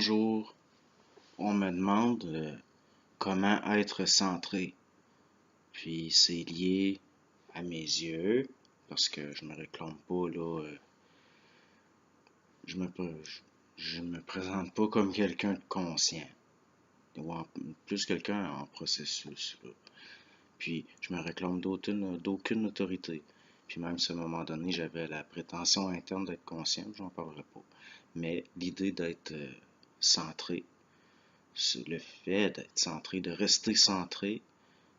Bonjour, on me demande comment être centré. Puis c'est lié à mes yeux, parce que je me réclame pas là, je me, je me présente pas comme quelqu'un de conscient, ou plus quelqu'un en processus là. Puis je me réclame d'aucune autorité. Puis même si à un moment donné j'avais la prétention interne d'être conscient, j'en parlerai pas. Mais l'idée d'être centré, c'est le fait d'être centré, de rester centré,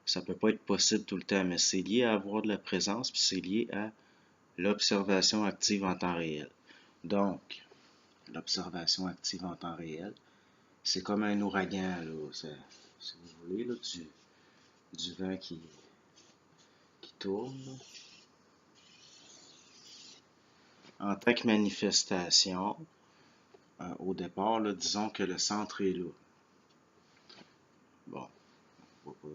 ça peut pas être possible tout le temps, mais c'est lié à avoir de la présence, puis c'est lié à l'observation active en temps réel. Donc, l'observation active en temps réel, c'est comme un ouragan, là, si vous voulez, là, du vent qui tourne. Là. En tant que manifestation, au départ, là, disons que le centre est là. Bon, on va pas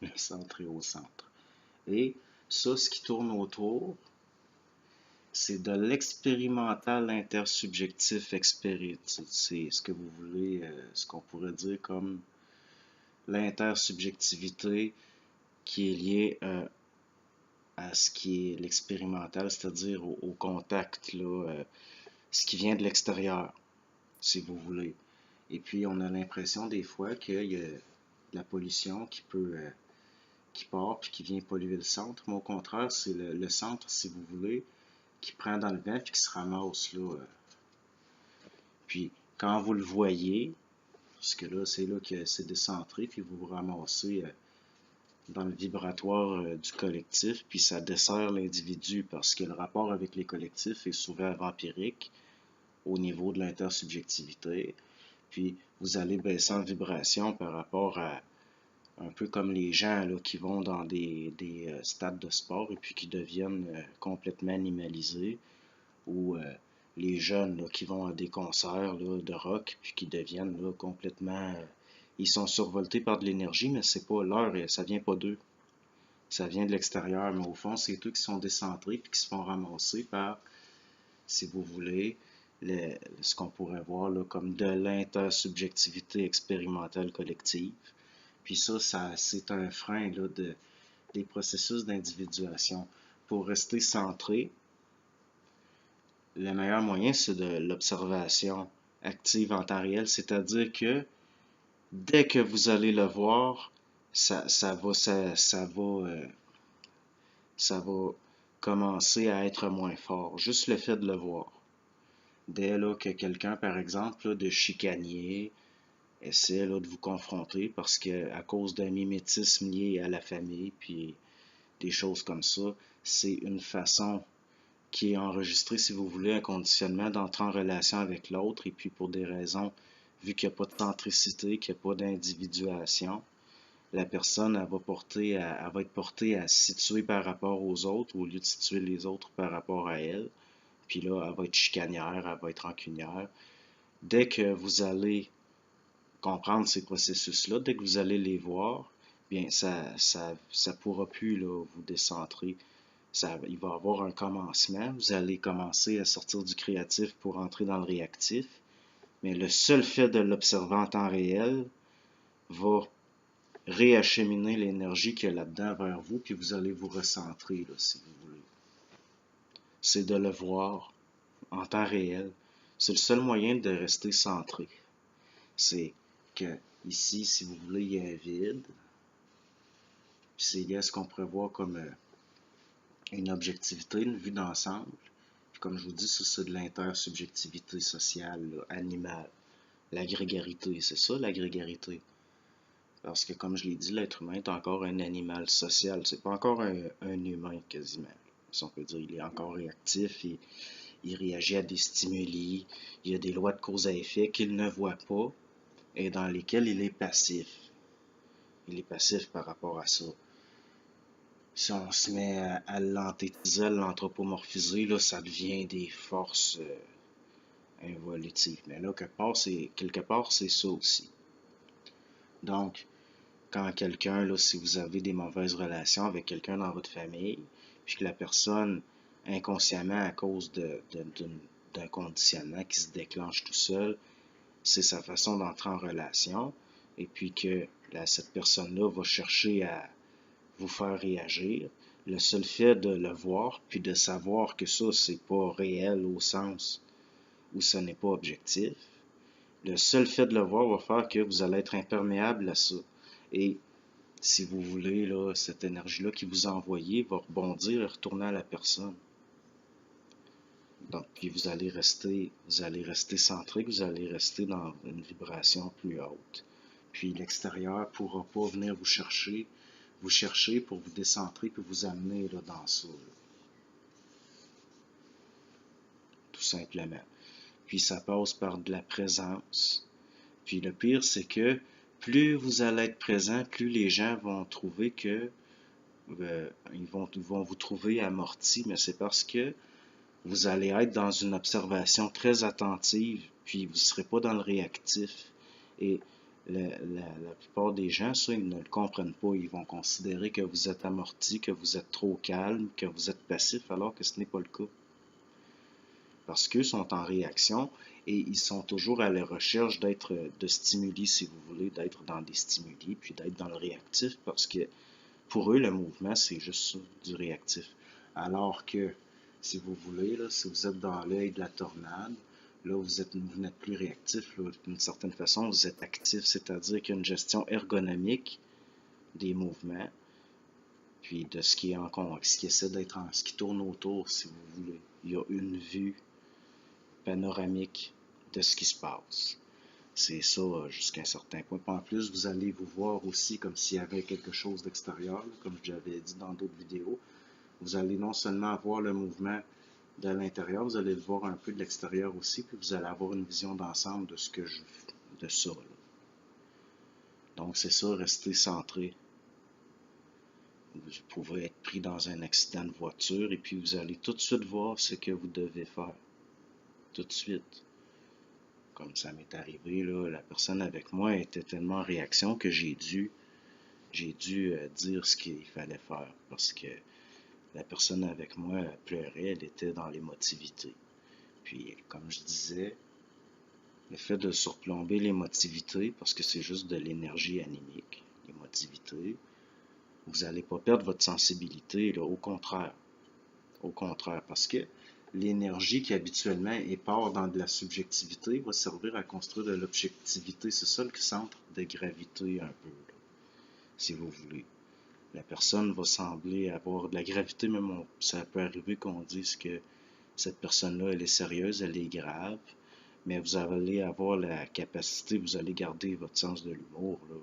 le centre est au centre. Et ça, ce qui tourne autour, c'est de l'expérimental intersubjectif expéri. C'est ce que vous voulez, ce qu'on pourrait dire comme l'intersubjectivité qui est liée à ce qui est l'expérimental, c'est-à-dire au contact, là, ce qui vient de l'extérieur, si vous voulez. Et puis, on a l'impression des fois qu'il y a de la pollution qui part puis qui vient polluer le centre. Mais au contraire, c'est le centre, si vous voulez, qui prend dans le vent puis qui se ramasse là. Puis quand vous le voyez, parce que là, c'est là que c'est décentré, puis vous vous ramassez dans le vibratoire du collectif, puis ça dessert l'individu parce que le rapport avec les collectifs est souvent vampirique au niveau de l'intersubjectivité. Puis vous allez baisser en vibration par rapport à un peu comme les gens là, qui vont dans des stades de sport et puis qui deviennent complètement animalisés, ou les jeunes là, qui vont à des concerts là, de rock puis qui deviennent là, complètement. Ils sont survoltés par de l'énergie, mais c'est pas leur, ça vient pas d'eux. Ça vient de l'extérieur, mais au fond, c'est eux qui sont décentrés puis qui se font ramasser par, si vous voulez, ce qu'on pourrait voir là, comme de l'intersubjectivité expérimentale collective. Puis ça c'est un frein là, des processus d'individuation. Pour rester centré, le meilleur moyen, c'est de l'observation active en temps réel, c'est-à-dire que dès que vous allez le voir, ça va commencer à être moins fort. Juste le fait de le voir. Dès là, que quelqu'un, par exemple, là, de chicanier, essaie là, de vous confronter parce que à cause d'un mimétisme lié à la famille, puis des choses comme ça, c'est une façon qui est enregistré, si vous voulez, un conditionnement d'entrer en relation avec l'autre, et puis pour des raisons, vu qu'il n'y a pas de centricité, qu'il n'y a pas d'individuation, la personne, elle va être portée à se situer par rapport aux autres, au lieu de situer les autres par rapport à elle. Puis là, elle va être chicanière, elle va être rancunière. Dès que vous allez comprendre ces processus-là, dès que vous allez les voir, bien, ça pourra plus là, vous décentrer. Il va y avoir un commencement. Vous allez commencer à sortir du créatif pour entrer dans le réactif. Mais le seul fait de l'observer en temps réel va réacheminer l'énergie qu'il y a là-dedans vers vous, puis vous allez vous recentrer, là, si vous voulez. C'est de le voir en temps réel. C'est le seul moyen de rester centré. C'est que ici, si vous voulez, il y a un vide. Puis c'est lié à ce qu'on pourrait voir comme une objectivité, une vue d'ensemble. Puis comme je vous dis, ça c'est de l'intersubjectivité sociale, là, animale. La grégarité, c'est ça la grégarité. Parce que comme je l'ai dit, l'être humain est encore un animal social. C'est pas encore un humain quasiment. Si on peut dire, il est encore réactif, il réagit à des stimuli, il y a des lois de cause à effet qu'il ne voit pas et dans lesquelles il est passif. Il est passif par rapport à ça. Si on se met à l'anthétiser, à l'anthropomorphiser, là, ça devient des forces involutives. Mais là, quelque part, c'est ça aussi. Donc, quand quelqu'un, là, si vous avez des mauvaises relations avec quelqu'un dans votre famille, puis que la personne, inconsciemment, à cause d'un conditionnement qui se déclenche tout seul, c'est sa façon d'entrer en relation, et puis que cette personne-là va chercher à vous faire réagir. Le seul fait de le voir, puis de savoir que ça, c'est pas réel au sens où ce n'est pas objectif, le seul fait de le voir va faire que vous allez être imperméable à ça. Et si vous voulez, là, cette énergie-là qui vous a envoyé va rebondir et retourner à la personne. Donc, puis vous allez rester centré, vous allez rester dans une vibration plus haute. Puis l'extérieur ne pourra pas venir vous chercher pour vous décentrer puis vous amener là, dans ça. Là. Tout simplement. Puis ça passe par de la présence. Puis le pire, c'est que plus vous allez être présent, plus les gens vont trouver que ils vont vous trouver amorti, mais c'est parce que vous allez être dans une observation très attentive, puis vous ne serez pas dans le réactif. Et la plupart des gens, ça, ils ne le comprennent pas. Ils vont considérer que vous êtes amorti, que vous êtes trop calme, que vous êtes passif, alors que ce n'est pas le cas. Parce qu'eux sont en réaction et ils sont toujours à la recherche de stimuli, si vous voulez, d'être dans des stimuli, puis d'être dans le réactif, parce que pour eux, le mouvement, c'est juste ça, du réactif. Alors que, si vous voulez, là, si vous êtes dans l'œil de la tornade, là, vous n'êtes plus réactif, d'une certaine façon, vous êtes actif, c'est-à-dire qu'il y a une gestion ergonomique des mouvements, puis de ce qui essaie d'être ce qui tourne autour, si vous voulez. Il y a une vue panoramique de ce qui se passe. C'est ça jusqu'à un certain point. Puis en plus, vous allez vous voir aussi comme s'il y avait quelque chose d'extérieur, comme j'avais dit dans d'autres vidéos. Vous allez non seulement voir le mouvement de l'intérieur, vous allez le voir un peu de l'extérieur aussi, puis vous allez avoir une vision d'ensemble de ça. Là. Donc c'est ça, rester centré. Vous pouvez être pris dans un accident de voiture et puis vous allez tout de suite voir ce que vous devez faire. Tout de suite. Comme ça m'est arrivé, là, la personne avec moi était tellement en réaction que j'ai dû dire ce qu'il fallait faire parce que la personne avec moi pleurait, elle était dans l'émotivité. Puis, comme je disais, le fait de surplomber l'émotivité, parce que c'est juste de l'énergie animique, l'émotivité, vous n'allez pas perdre votre sensibilité, là, au contraire. Au contraire, parce que l'énergie qui habituellement est part dans de la subjectivité va servir à construire de l'objectivité. C'est ça le centre de gravité un peu, là, si vous voulez. La personne va sembler avoir de la gravité, mais ça peut arriver qu'on dise que cette personne-là, elle est sérieuse, elle est grave, mais vous allez avoir la capacité, vous allez garder votre sens de l'humour, là.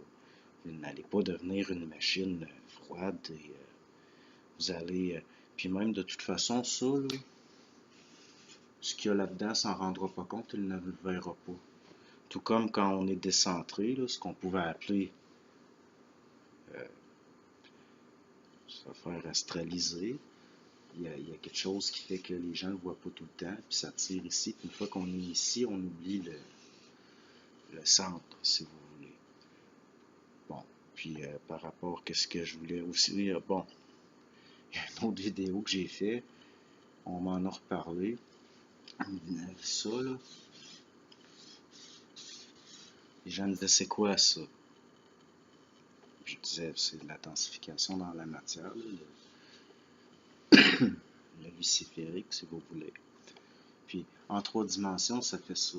Vous n'allez pas devenir une machine froide et vous allez... puis même de toute façon, ça, là, ce qu'il y a là-dedans s'en rendra pas compte, il ne le verra pas. Tout comme quand on est décentré, là, ce qu'on pouvait appeler se faire astraliser, il y a quelque chose qui fait que les gens ne le voient pas tout le temps, puis ça tire ici. Puis une fois qu'on est ici, on oublie le centre, si vous voulez. Bon, puis par rapport à ce que je voulais aussi dire, bon, il y a une autre vidéo que j'ai fait, on m'en a reparlé. Ça, là, les gens me disaient, c'est quoi ça? Je disais, c'est de la densification dans la matière, là, le luciférique, si vous voulez. Puis, en 3 dimensions, ça fait ça,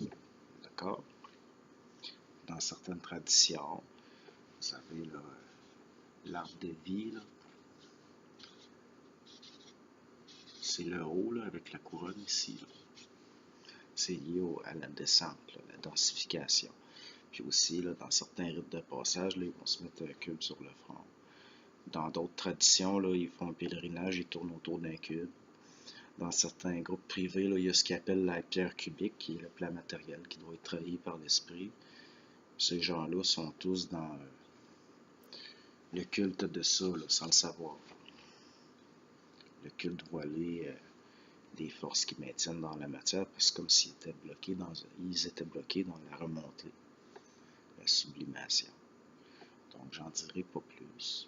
là. D'accord? Dans certaines traditions, vous savez, là, l'arbre de vie, là, c'est le haut, là, avec la couronne ici, là. C'est lié à la descente, là, la densification. Puis aussi, là, dans certains rites de passage, là, ils vont se mettre un cube sur le front. Dans d'autres traditions, là, ils font un pèlerinage, ils tournent autour d'un cube. Dans certains groupes privés, là, il y a ce qu'ils appellent la pierre cubique, qui est le plat matériel, qui doit être travaillé par l'esprit. Ces gens-là sont tous dans le culte de ça, là, sans le savoir. Le culte voilé des forces qui maintiennent dans la matière, parce que c'est comme s'ils étaient bloqués dans la remontée, la sublimation. Donc, j'en dirai pas plus.